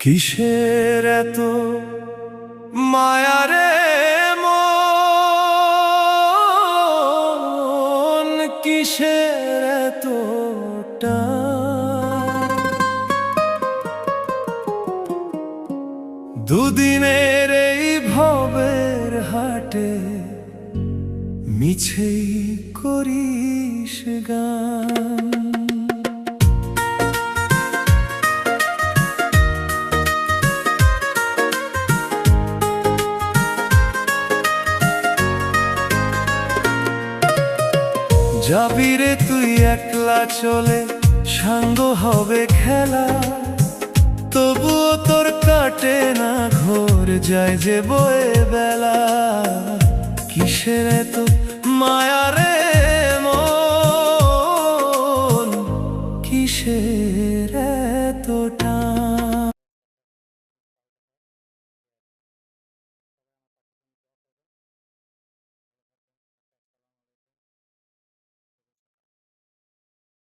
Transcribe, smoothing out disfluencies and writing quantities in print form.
কিসের এত মায়া রে মন, কিসের এত টান? দুদিনের এই ভবের হাটে মিছেই করিস গান। যাবি রে তুই একলা চলে, সাঙ্গ হবে খেলা, তবুও তোর কাটে না ঘোর, যায় যে বয়ে বেলা। কিসের এত মায়া রে